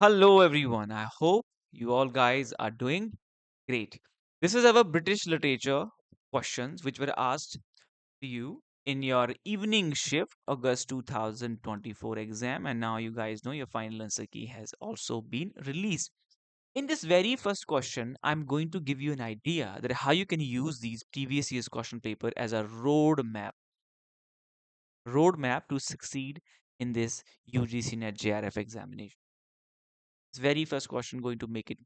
Hello, everyone. I hope you all guys are doing great. This is our British literature questions which were asked to you in your evening shift August 2024 exam, and now you guys know your final answer key has also been released. In this very first question, I'm going to give you an idea that how you can use these previous year's question paper as a roadmap to succeed in this UGC Net JRF examination. This very first question going to make it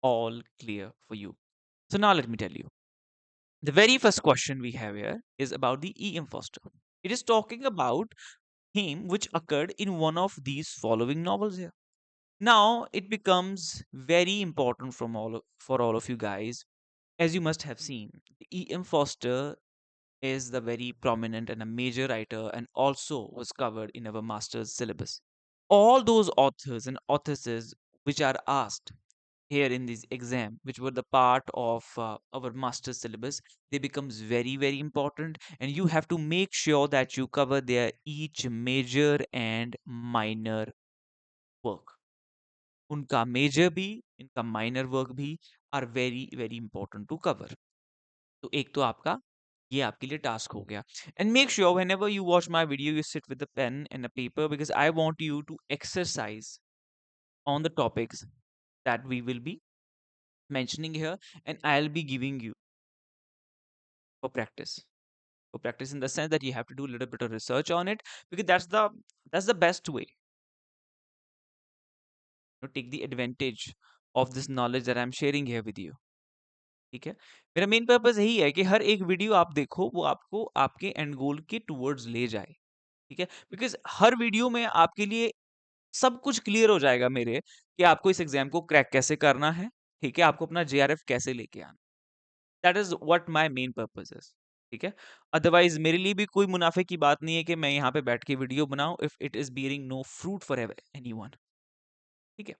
all clear for you. So now let me tell you. The very first question we have here is about the E.M. Forster. It is talking about him which occurred in one of these following novels here. Now it becomes very important for all of you guys. As you must have seen, E.M. Forster is the very prominent and a major writer and also was covered in our master's syllabus. All those authors and authors which are asked here in this exam which were the part of our master's syllabus, they becomes very important, and you have to make sure that you cover their each major and minor work. उनका major भी, इनका minor work भी are very very important to cover. तो एक तो आपका ये आपके लिए टास्क हो गया. And make sure whenever you watch my video you sit with a pen and a paper because I want you to exercise on the topics that we will be mentioning here, and I'll be giving you for practice. For practice in the sense that you have to do a little bit of research on it, because that's the best way to take the advantage of this knowledge that I'm sharing here with you. ठीक है. मेरा main purpose यही है कि हर एक video आप देखो वो आपको आपके एंड गोल के टुवर्ड्स ले जाए. ठीक है, बिकॉज हर वीडियो में आपके लिए सब कुछ क्लियर हो जाएगा मेरे कि आपको इस एग्जाम को क्रैक कैसे करना है. ठीक है, आपको अपना जेआरएफ कैसे लेके आना. That is what my main purpose is. ठीक है, अदरवाइज मेरे लिए भी कोई मुनाफे की बात नहीं है कि मैं यहाँ पे बैठ के वीडियो बनाऊं if it is bearing no fruit for anyone. ठीक है,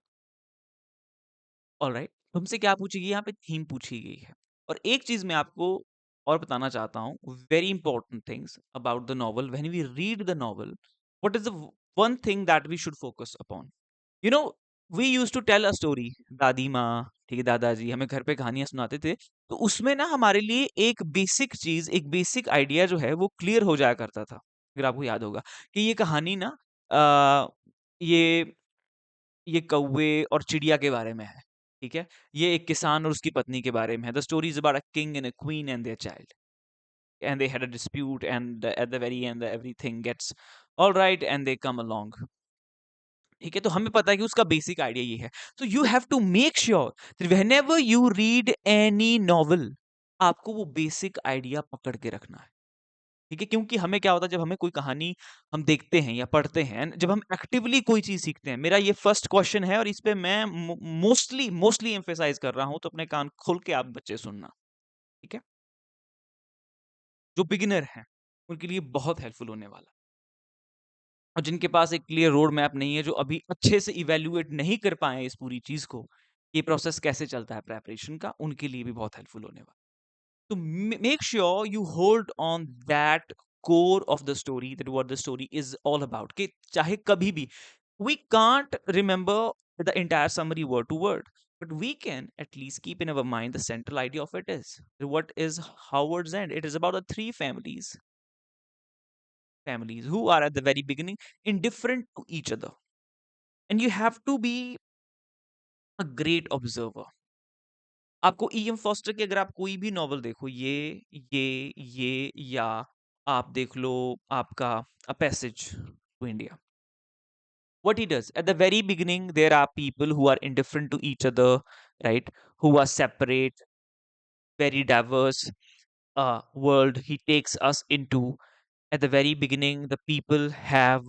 ऑलराइट. तुमसे क्या पूछी गई यहाँ पे, थीम पूछी गई है. और एक चीज मैं आपको और बताना चाहता हूँ, very important things about the novel. When we read the novel, what is the one thing that we should focus upon. You know, we use to tell a story. दादी माँ, ठीक है, दादाजी हमें घर पे कहानियां सुनाते थे. तो उसमें ना हमारे लिए एक बेसिक चीज, एक बेसिक आइडिया जो है वो क्लियर हो जाया करता था. अगर आपको याद होगा कि ये कहानी ना आ, ये कौवे और चिड़िया के बारे में है. ठीक है, ये एक किसान और उसकी पत्नी के बारे में है. The story is about a king and a queen and their child, and they had a dispute, and at the very end everything gets all right and they come along. ठीक है, तो हमें पता है कि उसका बेसिक आइडिया ये है. तो you have to make sure that whenever you read any novel, आपको वो बेसिक आइडिया पकड़ के रखना है. ठीक है, क्योंकि हमें क्या होता है जब हमें कोई कहानी हम देखते हैं या पढ़ते हैं, जब हम एक्टिवली कोई चीज सीखते हैं. मेरा ये फर्स्ट क्वेश्चन है और इस पे मैं मोस्टली मोस्टली एम्फेसाइज कर रहा हूं, तो अपने कान खोल के आप बच्चे सुनना. ठीक है, जो बिगिनर हैं उनके लिए बहुत हेल्पफुल होने वाला. और जिनके पास एक क्लियर रोड मैप नहीं है, जो अभी अच्छे से इवेल्युएट नहीं कर पाए इस पूरी चीज को, ये प्रोसेस कैसे चलता है प्रेपरेशन का, उनके लिए भी बहुत हेल्पफुल होने वाला. तो make sure you hold on that core of the story, that what the story is all about. कि चाहे कभी भी we can't remember the entire summary word to word, but we can at least keep in our mind the central idea of it is what is Howard's End. It is about the three families who are at the very beginning indifferent to each other, and you have to be a great observer. आपको E.M. Foster की अगर आप कोई भी novel देखो, ये या आप देख लो आपका A Passage to India. What he does at the very beginning, there are people who are indifferent to each other, right? Who are separate, very diverse world he takes us into. At the very beginning, the people have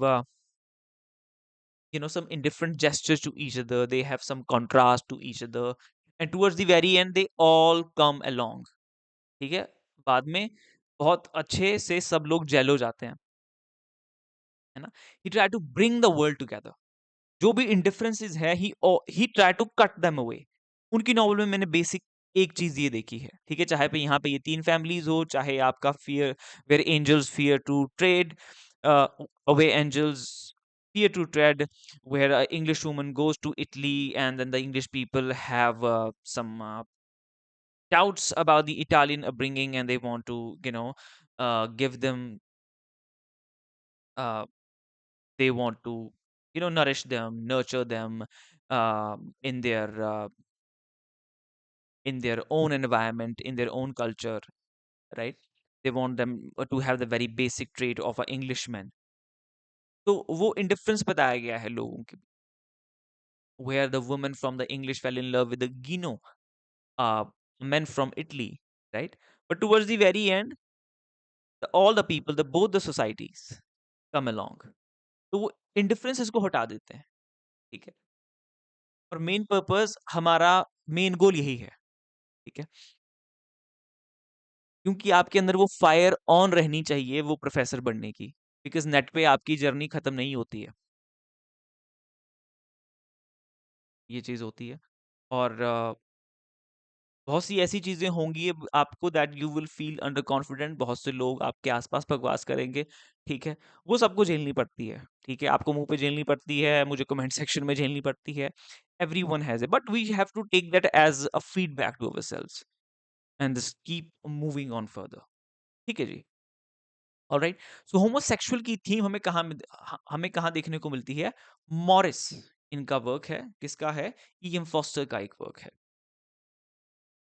some indifferent gestures to each other. They have some contrast to each other, and towards the very end, they all come along. ठीक है, बाद में बहुत अच्छे से सब लोग jail हो जाते हैं, है ना. He try to bring the world together. जो भी इंडिफरेंसेस है he try to cut them away. उनकी नॉवल में मैंने बेसिक एक चीज ये देखी है. ठीक है, चाहे पे यहाँ पे ये तीन फैमिलीज हो, चाहे आपका fear where angels fear to tread away angels Fear to Tread, where an English woman goes to Italy, and then the English people have some doubts about the Italian upbringing, and they want to, give them, uh, they want to, nourish them, nurture them, in their own environment, in their own culture, right? They want them to have the very basic trait of an Englishman. तो वो indifference बताया गया है लोगों के, where the woman from the English fell in love with the Gino, uh, men from Italy, right? But towards the very end, all the people, both the societies come along. तो वो इंडिफरेंसेस को हटा देते हैं, ठीक है? और मेन पर्पस हमारा, मेन गोल यही है, ठीक है? क्योंकि आपके अंदर वो फायर ऑन रहनी चाहिए वो प्रोफेसर बनने की, बिकॉज नेट पे आपकी जर्नी खत्म नहीं होती है, ये चीज होती है। और बहुत सी ऐसी चीजें होंगी अब आपको, that you will feel under confident, बहुत से लोग आपके आसपास बकवास करेंगे, ठीक है? वो सबको झेलनी पड़ती है, ठीक है? आपको मुंह पे झेलनी पड़ती है, मुझे कमेंट सेक्शन में झेलनी पड़ती है, every one has it, but we have to take that as a feedback to ourselves and just keep moving on further, ठीक है जी? ऑलराइट, सो होमोसेक्सुअल की थीम हमें कहाँ देखने को मिलती है? मॉरिस, इनका वर्क है, किसका है? ईएम फॉस्टर का एक वर्क है,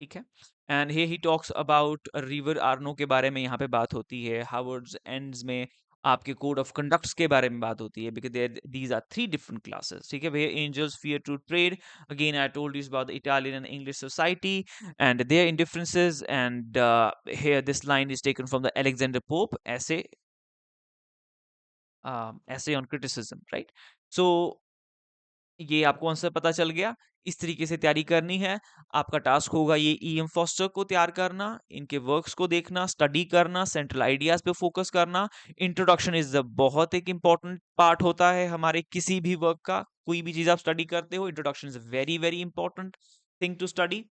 ठीक है? And he talks about river आर्नो के बारे में, यहाँ पे बात होती है। हावर्ड्स एंड्स में आपके कोड ऑफ कंडक्ट्स के बारे में बात होती है, because these are three different classes, ठीक है भैया? Angels fear to tread, again I told you about the Italian and English society and their differences, and here this line is taken from the Alexander Pope essay on criticism, right? So ये आपको answer पता चल गया। इस तरीके से तैयारी करनी है। आपका टास्क होगा ये ईएम फॉस्टर को तैयार करना, इनके वर्क्स को देखना, स्टडी करना, सेंट्रल आइडियाज पे फोकस करना। इंट्रोडक्शन इज द बहुत एक इंपॉर्टेंट पार्ट होता है हमारे किसी भी वर्क का। कोई भी चीज आप स्टडी करते हो, introduction is very very important thing to study.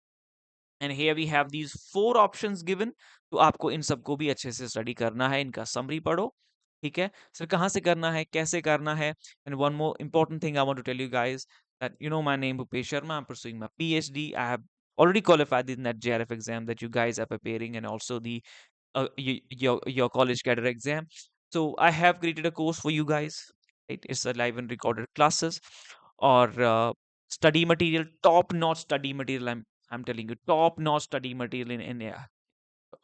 And here we have these 4 options given, तो आपको इन सबको भी अच्छे से स्टडी करना है, इनका समरी पढ़ो, ठीक है? सर कहाँ से करना है, कैसे करना है? And one more important thing I want to tell you guys, that you know my name Bhupesh Sharma, I'm pursuing my PhD. I have already qualified in that JRF exam that you guys are preparing, and also the your college cadre exam. So I have created a course for you guys, right? It's a live and recorded classes, or study material, top notch study material. I'm telling you, top notch study material in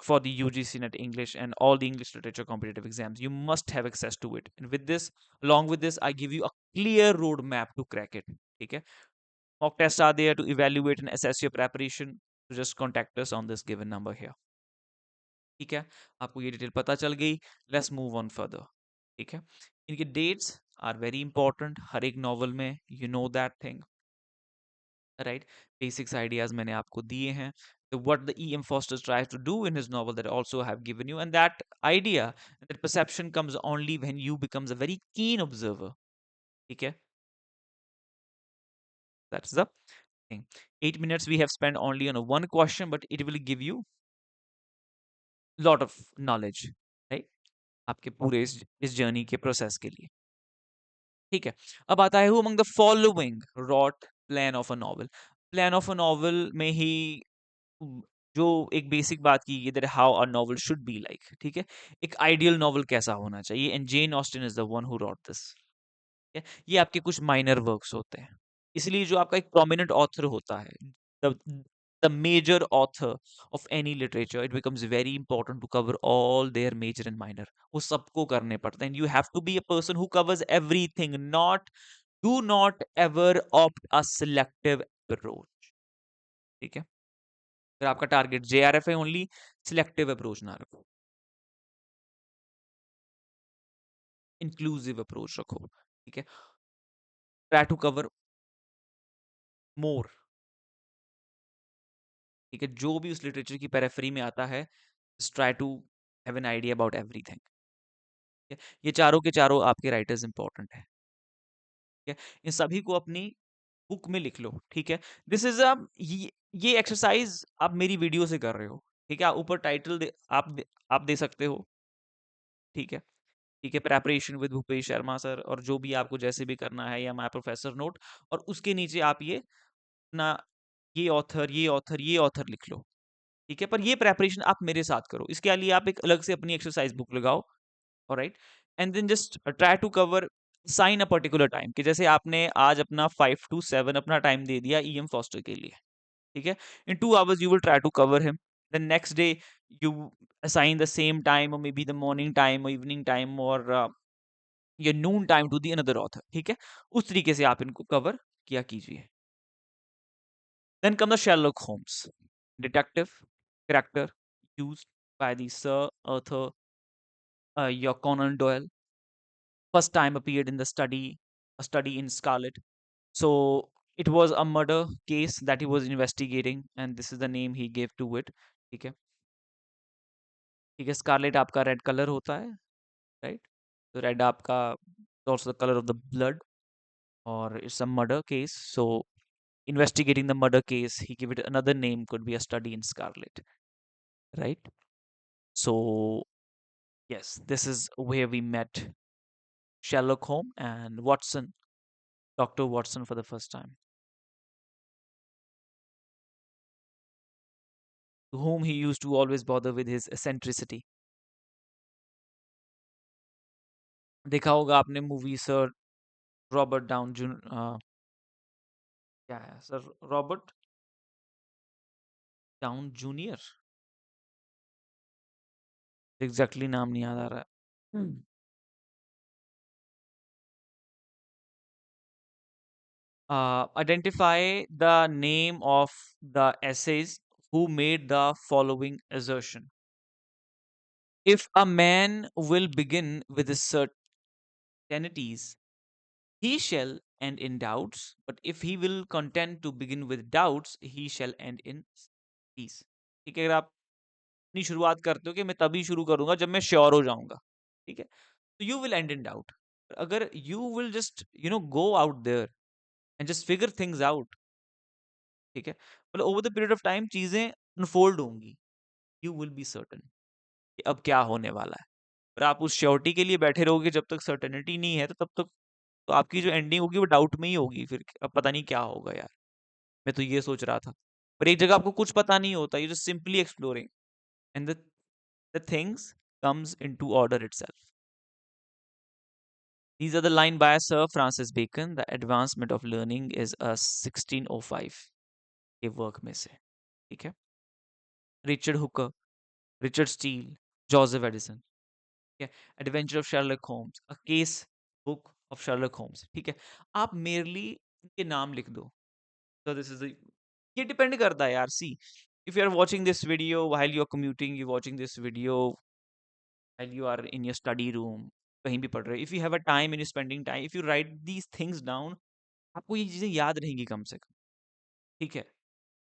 for the UGC Net English and all the English literature competitive exams. You must have access to it. And with this, along with this, I give you a clear roadmap to crack it. Okay? Mock tests are there to evaluate and assess your preparation. So just contact us on this given number here. ठीक है? आपको ये detail पता चल गई। Let's move on further. ठीक है? इनके dates are very important. हर एक novel में, you know that thing. Right? Basics ideas मैंने आपको दिए हैं. What the E.M. Foster tries to do in his novel that I also have given you, and that idea, that perception comes only when you becomes a very keen observer. Okay, that's the thing. 8 minutes we have spent only on a one question, but it will give you lot of knowledge, right? आपके पूरे इस journey के process के लिए, ठीक है? अब आता है, who among the following wrote plan of a novel? Plan of a novel में ही जो एक बेसिक बात की, that how a novel should be like, ठीक है? एक आइडियल नॉवल कैसा होना चाहिए, and Jane Austen is the one who wrote this. ये आपके कुछ माइनर वर्क्स होते हैं, इसलिए जो आपका एक प्रोमिनेंट ऑथर होता है, the the major author of any literature, it becomes very important to cover all their major and minor. वो सबको करने पड़ते हैं। You have to be a person who covers everything, not, do not ever opt a selective approach, ठीक है? अगर आपका target JRF है ओनली, सिलेक्टिव अप्रोच ना रखो, इंक्लूसिव अप्रोच रखो, ठीक है? ट्राई टू कवर मोर, ठीक है? जो भी उस लिटरेचर की पेरिफेरी में आता है, try to have an idea about everything. ये चारों के चारों आपके राइटर्स इंपॉर्टेंट है, ठीक है? इन सभी को अपनी बुक में लिख लो, ठीक है? दिस इज अ ये एक्सरसाइज आप मेरी वीडियो से कर रहे हो, ठीक है? आप ऊपर टाइटल आप दे सकते हो, ठीक है? ठीक है, preparation with Bhupesh Sharma sir, और जो भी आपको जैसे भी करना है, या माय प्रोफेसर नोट, और उसके नीचे आप ये अपना ये ऑथर लिख लो। ठीक है, पर ये प्रेपरेशन आप मेरे साथ करो, इसके लिए आप एक अलग से अपनी एक्सरसाइज बुक लगाओ। Alright, and then just try to cover, sign a particular time, कि जैसे आपने आज अपना 5 to 7 अपना टाइम दे दिया ईएम फॉस्टर के लिए। ठीक है, in 2 hours you will try to cover him. The next day you assign the same time, or maybe the morning time or evening time, or your noon time to the another author. ठीक है, उस तरीके से आप इनको cover किया कीजिए। Then come the Sherlock Holmes, detective character used by the Sir Arthur your Conan Doyle. First time appeared in the study, a study in Scarlet. So it was a murder case that he was investigating, and this is the name he gave to it. ठीक है, ठीक है, Scarlett आपका red colour होता है, right? तो red आपका also the colour of the blood, और it's a murder case, so investigating the murder case, he gave it another name, could be a study in Scarlet, right? So yes, this is where we met Sherlock Holmes and Watson, Dr. Watson, for the first time, to whom he used to always bother with his eccentricity. देखा होगा आपने movie sir Robert down जून क्या है sir, Robert down junior, exactly नाम नहीं याद आ रहा है। Identify the name of the essays who made the following assertion. If a man will begin with certainties, he shall end in doubts. But if he will content to begin with doubts, he shall end in peace. ठीक है, अगर आप अपनी शुरुआत करते हो कि मैं तभी शुरू करूंगा जब मैं श्योर हो जाऊंगा, ठीक है, तो you will end in doubt. अगर you will just go out there and just figure things out, ठीक है, मतलब over the period of time चीजें अनफोल्ड होंगी, यू विल बी सर्टन कि अब क्या होने वाला है। पर आप उस श्योरिटी के लिए बैठे रहोगे जब तक सर्टेनिटी नहीं है, तो तब तक तो आपकी जो एंडिंग होगी वो डाउट में ही होगी, फिर अब पता नहीं क्या होगा यार, मैं तो ये सोच रहा था। पर एक जगह आपको कुछ पता नहीं होता, you just simply exploring, and the things comes into order itself. These are the line by Sir Francis Bacon, the advancement of learning is a 1605 के वर्क में से। ठीक है, Richard Hooker, Richard Steele, Joseph Addison. ठीक है, adventure of Sherlock Holmes, a case book of Sherlock Holmes. ठीक है, आप मेरली इनके नाम लिख दो। So this is the, ये डिपेंड करता है यार। सी, if you are watching this video while you are commuting, you watching this video while you are in your study room, कहीं भी पढ़ रहे, if you have a time and you spending time, if you write these things down, आपको ये चीजें याद रहेंगी कम से कम। ठीक है,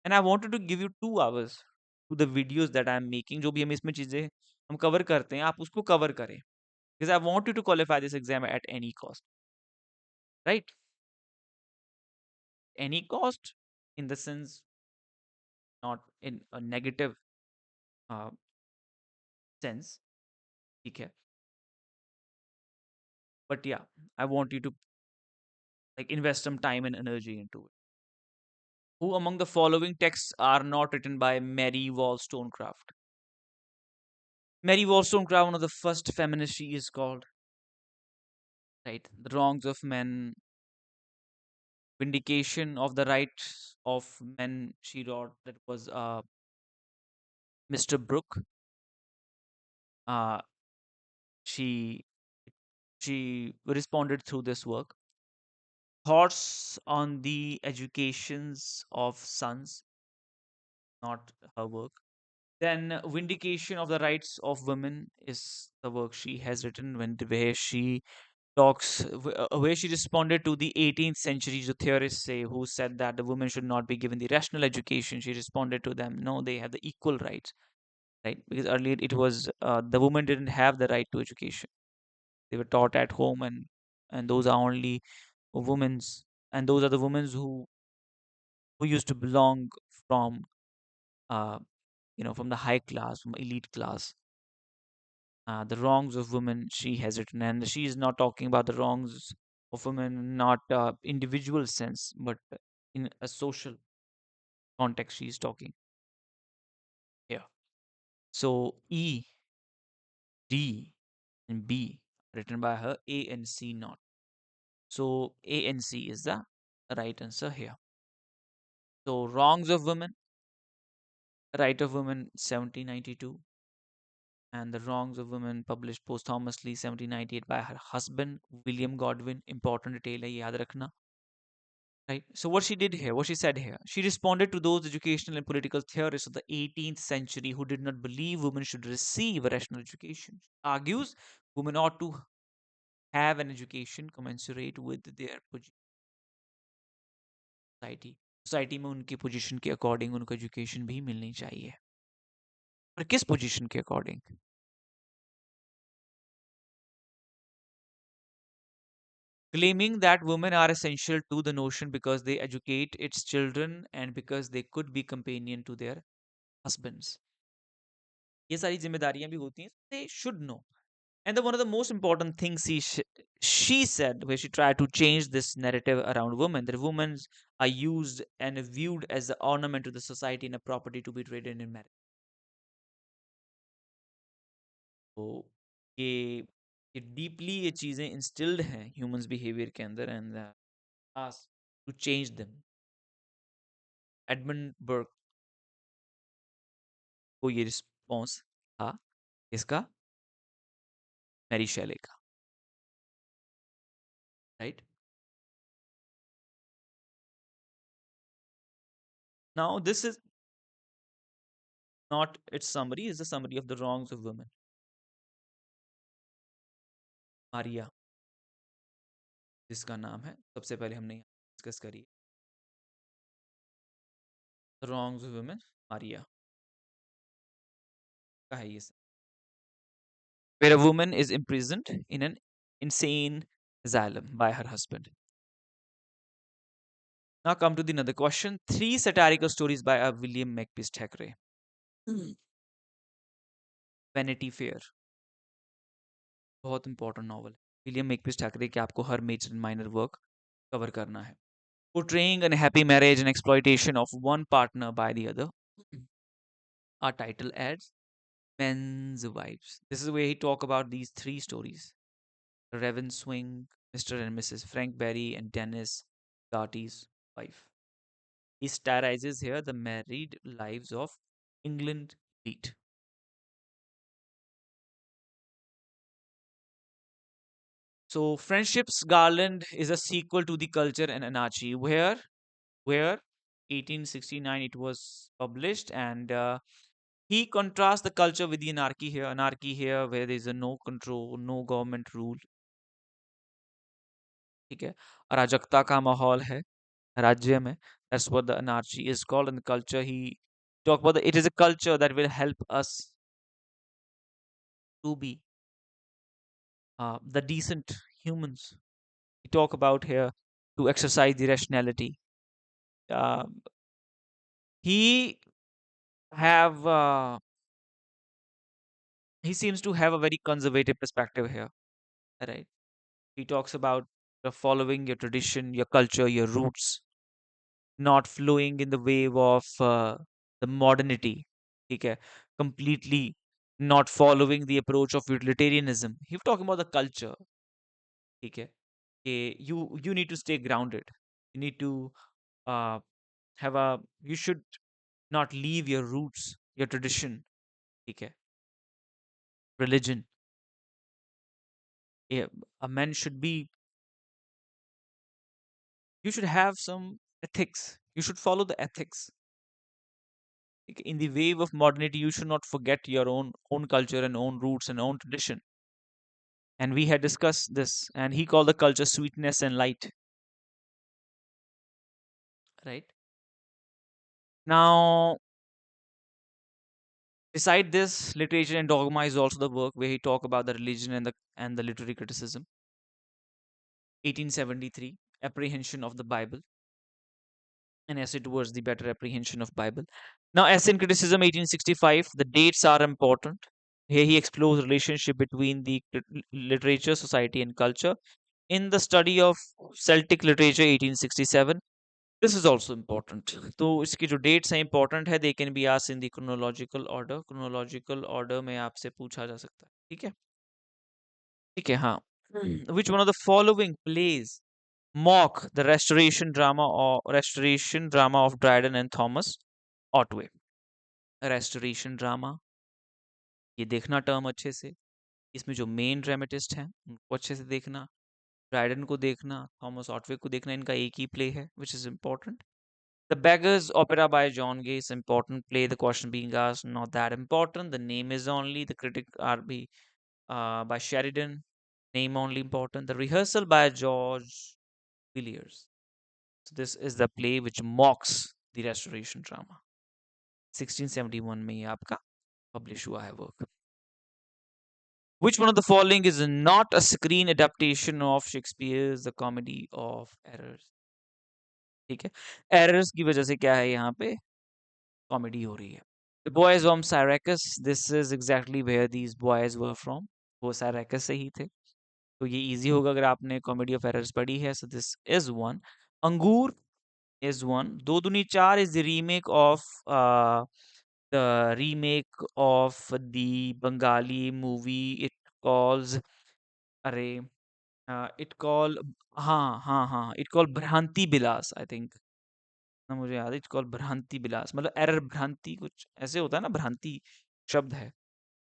and I wanted to give you 2 hours to the videos that I am making, जो भी हम इसमें चीजें हम कवर करते हैं, आप उसको कवर करें, because I want you to qualify this exam at any cost, right? Any cost in the sense, not in a negative uh, sense, ठीक है, but yeah, I want you to like invest some time and energy into it. Who among the following texts are not written by Mary Wollstonecraft? Mary Wollstonecraft, one of the first feminists, she is called, right? The Wrongs of Men, Vindication of the Rights of Men, she wrote, that was Mr. Brooke. Uh, she she responded through this work. Thoughts on the Educations of Sons, not her work. Then Vindication of the Rights of Women is the work she has written, where she talks, where she responded to the 18th century the theorists say, who said that the women should not be given the rational education. She responded to them, no, they have the equal rights, right? Because earlier it was the women didn't have the right to education. They were taught at home, and those are only women's, and those are the women who used to belong from uh, from the high class, from elite class. The wrongs of women, she has written, and she is not talking about the wrongs of women, not individual sense, but in a social context, she is talking here. So E, D, and B written by her, A and C not. So A and C is the right answer here. So wrongs of women, right of women, 1792, and the wrongs of women published posthumously 1798 by her husband William Godwin. Important detail है ये याद रखना. Right. So what she did here, what she said here, she responded to those educational and political theorists of the 18th century who did not believe women should receive a rational education. She argues women ought to have an education commensurate with their society. Society में उनकी position के according उनको education भी मिलनी चाहिए. और किस position के according? Claiming that women are essential to the notion because they educate its children and because they could be companion to their husbands. ये सारी जिम्मेदारियां भी होती हैं. They should know. And one of the most important things she said, where she tried to change this narrative around women, that women are used and viewed as the ornament to the society and a property to be traded in marriage. तो ये ये deeply ये चीजें instilled हैं humans behaviour के अंदर and ask to change them. Edmund Burke को ये रिस्पॉन्स था इसका, मैरी शैले का. Right. Now this is not its summary, is the summary of the wrongs of women. Maria जिसका नाम है, सबसे पहले हमने डिस्कस करी रॉन्ग्स ऑफ वुमेन. मारिया का है ये, where a woman is imprisoned in an insane asylum by her husband. Now come to the another question. Three satirical stories by a William Makepeace Thackeray. Vanity Fair बहुत important novel है. William Makepeace Thackeray के आपको हर major and minor work cover करना है. Portraying unhappy marriage and exploitation of one partner by the other. Our title adds Men's Wives. This is where he talk about these three stories. Revan Swing, Mr. and Mrs. Frank Berry, and Dennis Darty's wife. He satirizes here the married lives of England elite. So, Friendship's Garland is a sequel to The Culture and Anarchy, where 1869 it was published, and he contrasts the culture with the anarchy here. Anarchy here, where there is a no control, no government rule. ठीक है, अराजकता का माहौल है राज्य में. That's what the anarchy is called. And the culture he talk about it is a culture that will help us to be the decent humans. We talk about here to exercise the rationality. Uh, he have he seems to have a very conservative perspective here, right? He talks about following your tradition, your culture, your roots, not flowing in the wave of the modernity. Okay, completely not following the approach of utilitarianism. He's talking about the culture. Okay, you need to stay grounded. You need to uh, have a. You should not leave your roots, your tradition. Okay, religion. Yeah, a man should be. You should have some ethics. You should follow the ethics. In the wave of modernity, you should not forget your own culture and own roots and own tradition. And we had discussed this, and he called the culture sweetness and light. Right now, beside this, literature and dogma is also the work where he talk about the religion and the literary criticism. 1873, apprehension of the Bible, an essay towards the better apprehension of Bible. Now, essay in criticism, 1865. The dates are important. Here he explores relationship between the literature, society, and culture in the study of Celtic literature 1867. This is also important. तो इसकी जो dates हैं important है. They can be asked in the chronological order. Chronological order में आपसे पूछा जा सकता है. ठीक है? ठीक है, हाँ. Which one of the following plays mock the restoration drama of Dryden and Thomas Otway? Restoration drama, ये देखना टर्म अच्छे से. इसमें जो मेन ड्रामेटिस्ट हैं उनको अच्छे से देखना. ड्राइडन को देखना, थॉमस ऑटवे को देखना. इनका एक ही प्ले है, which is important. The Beggars Opera by John Gay is important play. The question being asked, not that important. The name is only. The critic RB by Sheridan. Name only important. The Rehearsal by George Villiers. So this is the play which mocks the Restoration drama. 1671 में ये आपका publish हुआ है work. Which one of the following is not a screen adaptation of Shakespeare's The Comedy of Errors? ठीक है, errors की वजह से क्या है यहाँ पे कॉमेडी हो रही है. The boys from Syracuse, this is exactly where these boys were from. वो Syracuse से ही थे. तो ये easy होगा अगर आपने Comedy of Errors पढ़ी है. So this is one. अंगूर is one. दो दूनी चार is uh, the remake of the Bengali movie. It calls अरे it call हाँ it call भ्रांति बिलास I think. ना मुझे याद है इट्स कॉल्ड भ्रांति बिलास. मतलब एरर भ्रांति कुछ ऐसे होता है ना. भ्रांति शब्द है,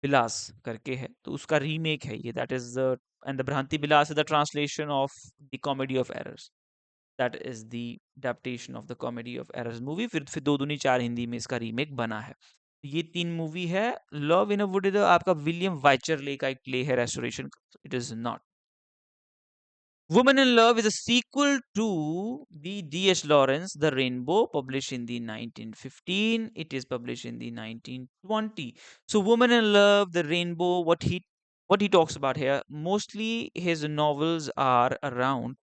बिलास करके है, तो उसका रीमेक है ये. That is the end the Bhranti Bilas is the translation of the Comedy of Errors. That is the adaptation of the Comedy of Errors movie. फिर दो दूनी चार हिंदी में इसका रीमेक बना है. ये तीन मूवी है. Love in a would is आपका विलियम वाइचरले का एक प्ले है restoration. It is not. Woman in Love is a sequel to the D.H. Lawrence The Rainbow, published in the 1915. It is published in the 1920. So, Woman in Love, The Rainbow, what he talks about here, mostly his novels are around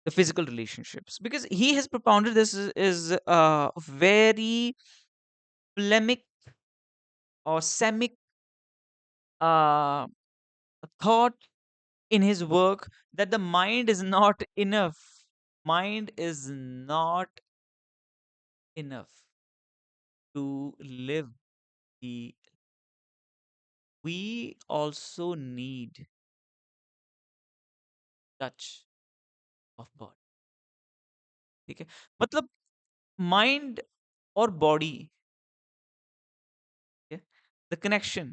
the physical relationships, because he has propounded this is a very polemic or semic uh, thought in his work, that the mind is not enough. Mind is not enough to live the. We also need touch of body. ठीक है, मतलब mind और body, the connection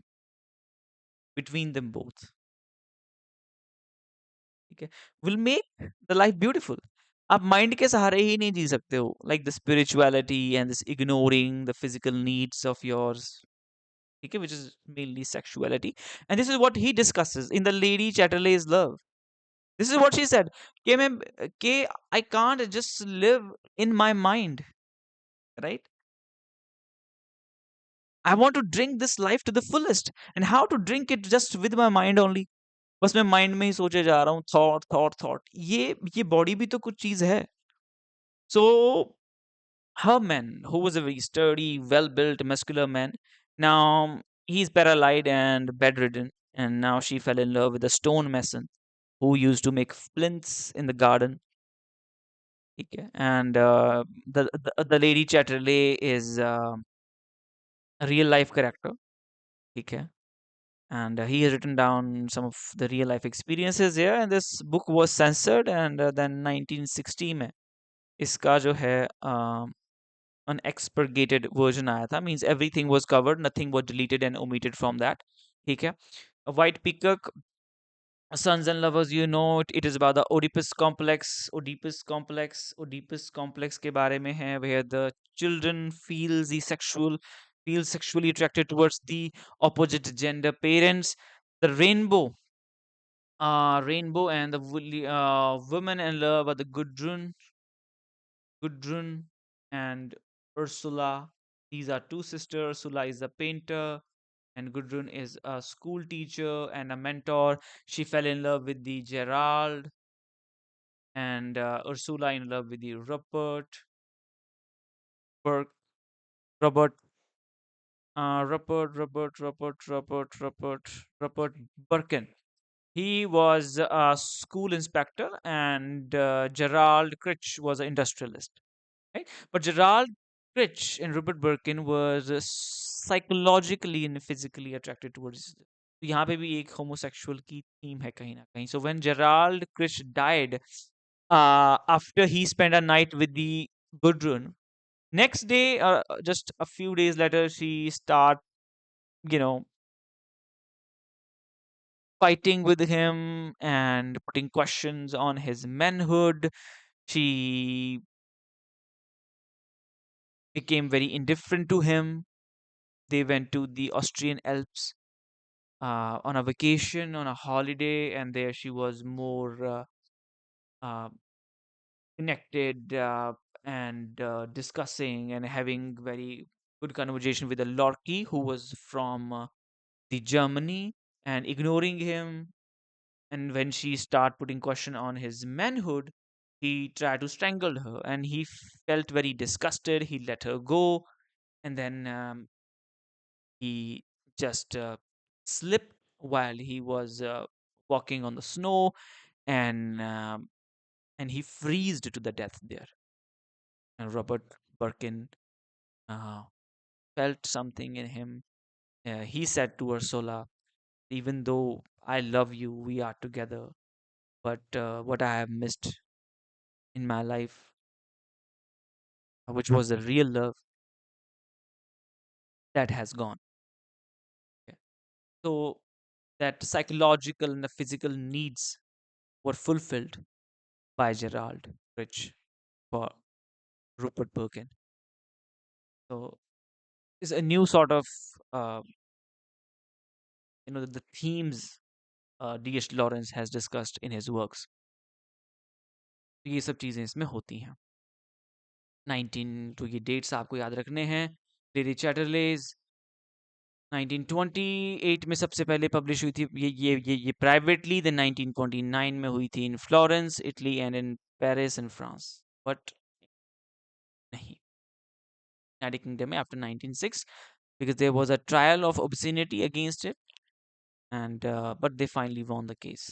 between them both, ठीक है, will make the life beautiful. आप mind के सहारे ही नहीं जी सकते हो. Like the spirituality and this ignoring the physical needs of yours. ठीक है, which is mainly sexuality. And this is what he discusses in the Lady Chatterley's Love. This is what she said. कि I can't just live in my mind, right? I want to drink this life to the fullest. And how to drink it just with my mind only? बस मैं mind में ही सोचे जा रहा हूँ. Thought. ये body भी तो कुछ चीज है. So her man, who was a very sturdy, well-built, muscular man, now he's paralyzed and bedridden, and now she fell in love with a stone mason who used to make flints in the garden. Okay. And the lady Chatterley is a real life character. Okay. And he has written down some of the real life experiences here, and this book was censored, and then 1960 में इसका जो है unexpurgated version आया था. Means everything was covered, nothing was deleted and omitted from that. ठीक है. A White Peacock, Sons and Lovers, you know it is about the Oedipus complex. Oedipus complex के बारे में है, where the children feel sexually attracted towards the opposite gender parents. The rainbow and the women in love are the Gudrun and Ursula. These are two sisters. Ursula is a painter, and Gudrun is a school teacher and a mentor. She fell in love with the Gerald, and Ursula in love with the Burke, Robert. Rupert Birkin. He was a school inspector, and Gerald Critch was an industrialist. Right? But Gerald Critch and Rupert Birkin was psychologically and physically attracted towards each other. तो यहाँ पे भी एक homosexual की theme है कहीं ना कहीं. So when Gerald Critch died, after he spent a night with the Gudrun, next day, just a few days later, she start, you know, fighting with him and putting questions on his manhood. She became very indifferent to him. They went to the Austrian Alps on a vacation, on a holiday, and there she was more uh, connected and discussing and having very good conversation with a Lorky who was from the Germany, and ignoring him. And when she started putting question on his manhood, he tried to strangle her, and he felt very disgusted. He let her go, and then he just slipped while he was walking on the snow, and and he freezed to the death there. And Robert Birkin uh, felt something in him. He said to Ursula, "Even though I love you, we are together. But what I have missed in my life, which was a real love, that has gone." Okay. So that psychological and the physical needs were fulfilled by Gerald Rich for Rupert Birkin. So it's a new sort of uh, the themes D.H. Lawrence has discussed in his works. तो ये सब चीज़ें इसमें होती हैं. 19 तो ये dates आपको याद रखने हैं. लेडी चैटरलेज 1928 में सबसे पहले पब्लिश हुई थी. ये प्राइवेटली. देन 1929 में हुई थी in Florence Italy and in Paris and France. But नहीं, यूनाइटेड किंगडम में after 1906 because there was a trial of obscenity against it, and but they finally won the case.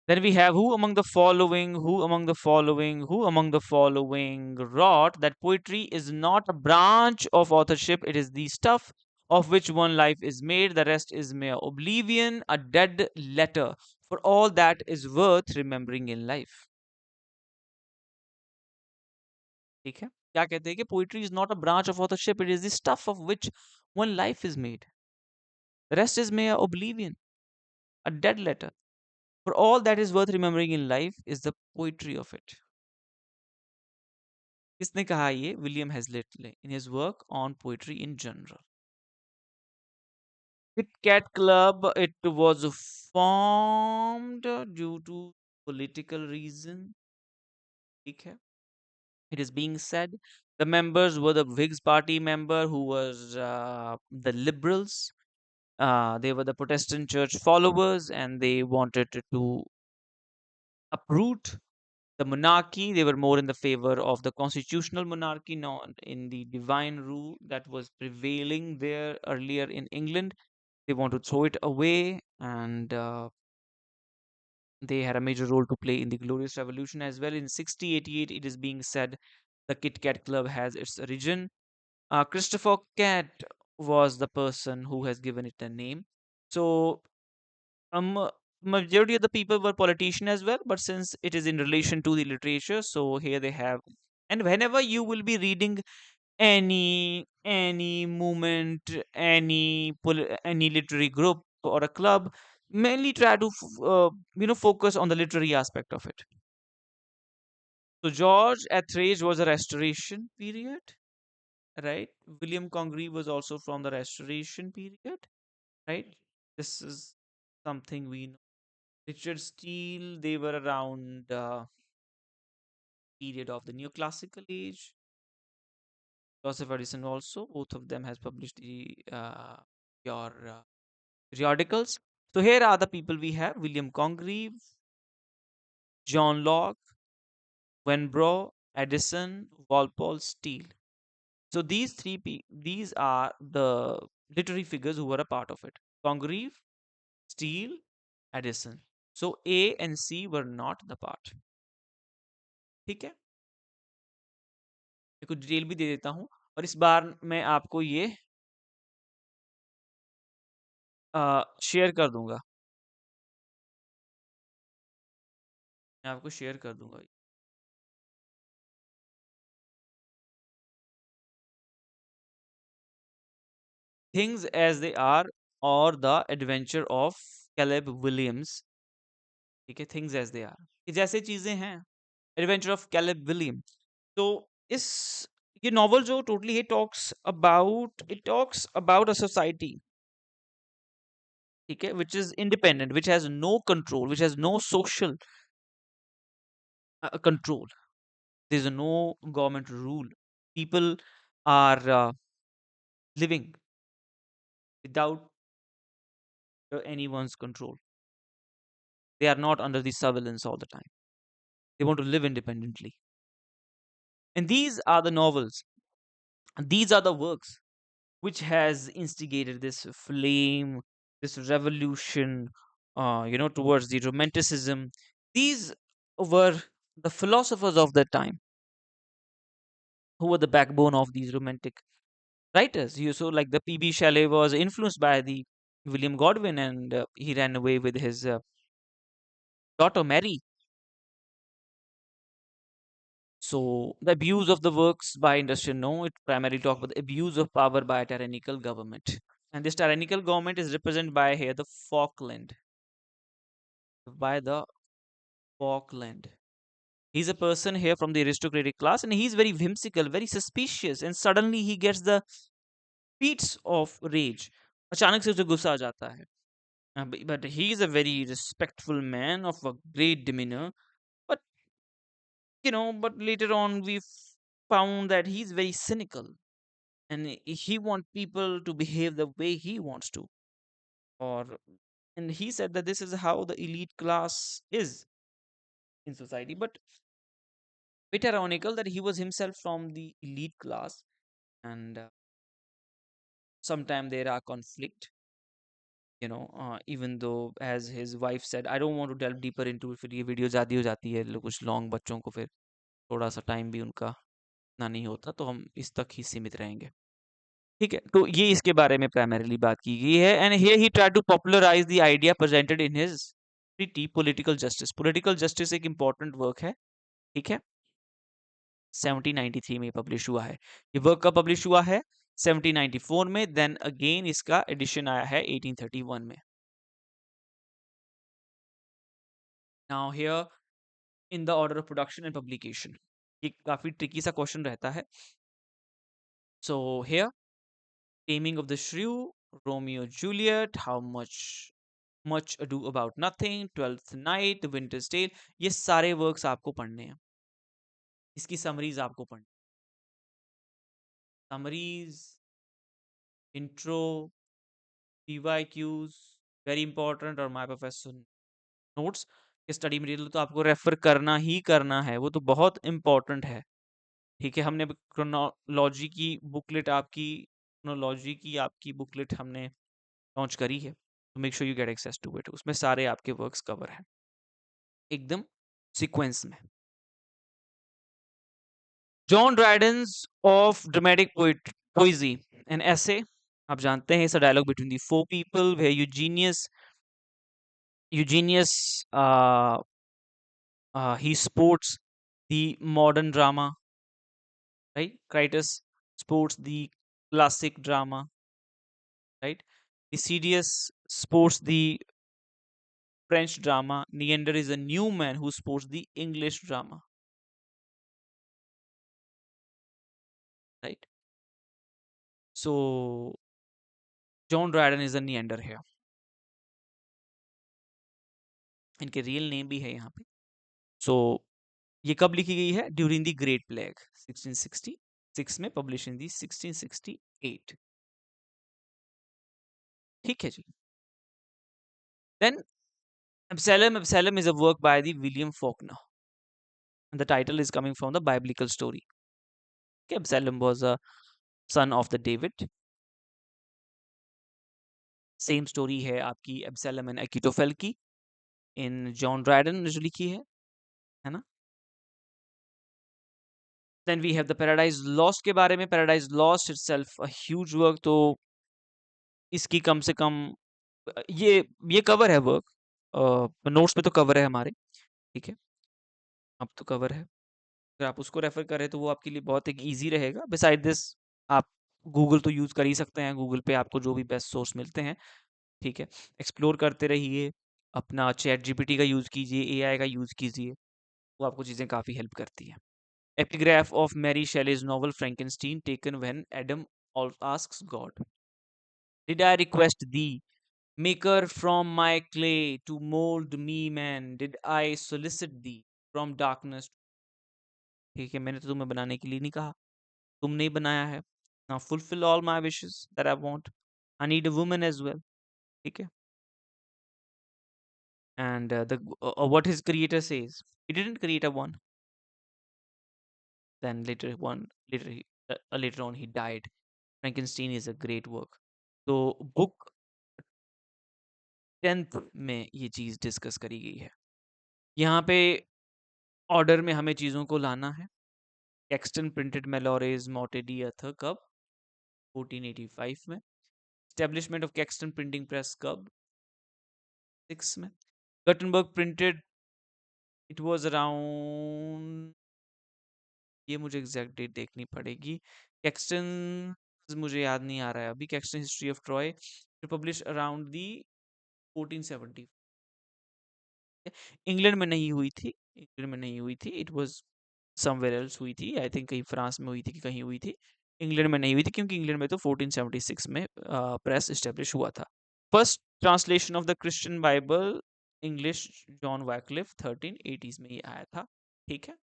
Then we have who among the following wrote that poetry is not a branch of authorship, it is the stuff of which one life is made, the rest is mere oblivion, a dead letter for all that is worth remembering in life. ठीक है, क्या कहते हैं कि poetry is not a branch of authorship, it is the stuff of which one life is made, the rest is mere oblivion, a dead letter for all that is worth remembering in life is the poetry of it. किसने कहा ये? William Hazlett ने in his work on poetry in general. Kit Kat Club, it was formed due to political reason. ठीक है. It is being said the members were the Whigs party member who was the liberals. They were the Protestant church followers, and they wanted to uproot the monarchy. They were more in the favor of the constitutional monarchy, not in the divine rule that was prevailing there earlier in England. They want to throw it away, and they had a major role to play in the Glorious Revolution as well. In 1688, it is being said the Kit Kat Club has its origin. Christopher Cat was the person who has given it a name. So, majority of the people were politician as well, but since it is in relation to the literature, so here they have. And whenever you will be reading any movement, any literary group or a club, mainly try to focus on the literary aspect of it. So George Etheridge was a Restoration period, right? William Congreve was also from the Restoration period, right? This is something we know. Richard Steele, they were around period of the Neoclassical age. Joseph Addison also, both of them has published your periodicals. So here are the people we have: William Congreve, John Locke, Wenbrough, Addison, Walpole, Steele. So these are the literary figures who were a part of it. Congreve, Steele, Edison. So A and C were not the part. ठीक है, मैं कुछ detail भी दे देता हूँ, और इस बार मैं आपको ये शेयर कर दूंगा, मैं आपको शेयर कर दूंगा। थिंग्स एज दे आर और the adventure of Caleb Williams. ठीक है, थिंग्स एज दे आर, कि जैसे चीजें हैं, एडवेंचर ऑफ कैलेब विलियम। तो इस ये नॉवल जो totally it talks about a society, ठीक है, which is independent, which has no control, which has no social control, there is no government rule, people are living without anyone's control. They are not under the surveillance all the time. They want to live independently. And these are the novels, these are the works which has instigated this flame, this revolution, towards the romanticism. These were the philosophers of that time who were the backbone of these romantic writers. You so like the P.B. Shelley was influenced by the William Godwin, and he ran away with his daughter Mary. So the abuse of the works by industrial, no, it primarily talk about the abuse of power by a tyrannical government. And this tyrannical government is represented by here the Falkland, by the Falkland. He's a person here from the aristocratic class, and he's very whimsical, very suspicious, and suddenly he gets the fits of rage. अचानक से उसे गुस्सा आ जाता है. But he is a very respectful man of a great demeanor. But but later on we found that he's very cynical, and he wants people to behave the way he wants to. Or and he said that this is how the elite class is in society. But bit ironical that he was himself from the elite class, and sometimes there are conflict. Even though, as his wife said, I don't want to delve deeper into it, फिर ये video ज़्यादा हो जाती है, कुछ long बच्चों को फिर थोड़ा सा टाइम भी उनका इतना नहीं होता, तो हम इस तक ही सीमित रहेंगे। ठीक है, तो ये इसके बारे में प्राइमरीली बात की गई है। And here he try to popularize the idea presented in his treaty political justice. Political justice एक इंपॉर्टेंट वर्क है, ठीक है, 1793 में पब्लिश हुआ है। ये वर्क कब पब्लिश हुआ है? 1794 में। देन अगेन इसका एडिशन आया है 1831 में। Now here in the order of production and publication, ये काफी ट्रिकी सा क्वेश्चन रहता है। So here Taming of the Shrew, Romeo Juliet, How Much Ado About Nothing, Twelfth Night, The Winter's Tale, ये सारे वर्क्स आपको पढ़ने हैं। इसकी समरीज आपको पढ़नी, summaries, intro, PYQs, very important, और my professor notes. Study material तो आपको रेफर करना ही करना है, वो तो बहुत इंपॉर्टेंट है। ठीक है, हमने क्रोनोलॉजी की बुकलेट हमने लॉन्च करी है, तो make sure you get access to it. उसमें सारे आपके वर्क्स कवर हैं एकदम सीक्वेंस में। John Dryden's of dramatic poesy, an essay, आप जानते हैं, it's a dialogue between the four people where Eugenius he sports the modern drama, right? Critus sports the classic drama, right? Decidius sports the French drama. Neander is a new man who sports the English drama, right? So John Dryden is a Neander here. इनके real name भी है यहाँ पे। सो ये कब लिखी गई है? ड्यूरिंग द ग्रेट प्लेग 1666 में, पब्लिश इन दी 1668। ठीक है जी। Then Absalom is a work by the William Faulkner, and the title is coming from the biblical story. Okay, Absalom was a son of the David. Same story है आपकी एब्सैलम and अकीटोफेल की, इन John Dryden ने जो लिखी है ना। Then we have the Paradise Lost के बारे में, Paradise Lost itself a huge work. तो इसकी कम से कम ये कवर है वर्क, नोट्स में तो कवर है हमारे, ठीक है, अब तो कवर है। अगर आप उसको रेफर करें तो वो आपके लिए बहुत एक ईजी रहेगा। बिसाइड दिस आप गूगल तो यूज़ कर ही सकते हैं, गूगल पे आपको जो भी बेस्ट सोर्स मिलते हैं, ठीक है, एक्सप्लोर करते रहिए, अपना चैट जीपीटी का यूज़ कीजिए, एआई का यूज़ कीजिए, वो आपको चीज़ें काफ़ी हेल्प करती हैं। Epigraph of Mary Shelley's novel Frankenstein taken when Adam asks God, did I request thee maker from my clay to mold me man, did I solicit thee from darkness. ठीक है, मैंने तो तुम्हें बनाने के लिए नहीं कहा, तुमने ही बनाया है। Now fulfil all my wishes that I want, I need a woman as well. ठीक है, and what his creator says, he didn't create a one, then later on he died. Frankenstein is a great work. तो book 10th में ये चीज discuss करी गई है। यहाँ पे ऑर्डर में हमें चीजों को लाना है। कैक्सटन प्रिंटेड मेलोरेज मोटेडी अथ कब, 1485 में। Establishment of Caxton printing press कब, 6 में। Gutenberg printed, it was around, ये मुझे एग्जैक्ट डेट देखनी पड़ेगी। कैक्सटन मुझे याद नहीं आ रहा है अभी। Caxton history of Troy publish around the 1470। England में नहीं हुई थी, इंग्लैंड में नहीं हुई थी, इट वाज समवेयर एल्स हुई थी, आई थिंक कहीं फ्रांस में हुई थी कि कहीं हुई थी, इंग्लैंड में नहीं हुई थी, क्योंकि इंग्लैंड में तो 1476 में प्रेस एस्टेब्लिश हुआ था। First translation of the Christian Bible English John Wycliffe 1380s में ये आया था। ठीक है,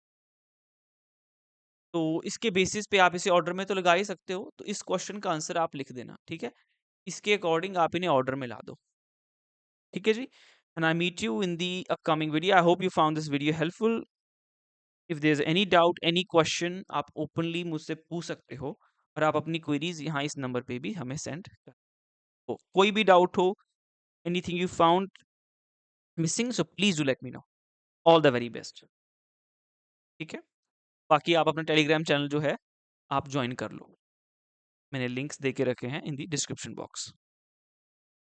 तो इसके बेसिस पे आप इसे ऑर्डर में तो लगा ही सकते हो, तो इस क्वेश्चन का आंसर आप लिख देना, ठीक है, इसके अकॉर्डिंग आप इन्हें ऑर्डर में ला दो, ठीक है जी। And I meet you in the upcoming video. I hope you found this video helpful. If there is any doubt, any question, आप ओपनली मुझसे पूछ सकते हो, और आप अपनी क्वेरीज यहाँ इस नंबर पे भी हमें सेंड कर हो। कोई भी डाउट हो, anything you found missing, so please do let me know. All the very best. ठीक है, बाकी आप अपना टेलीग्राम चैनल जो है आप ज्वाइन कर लो, मैंने लिंक्स दे के रखे हैं इन दी डिस्क्रिप्शन बॉक्स।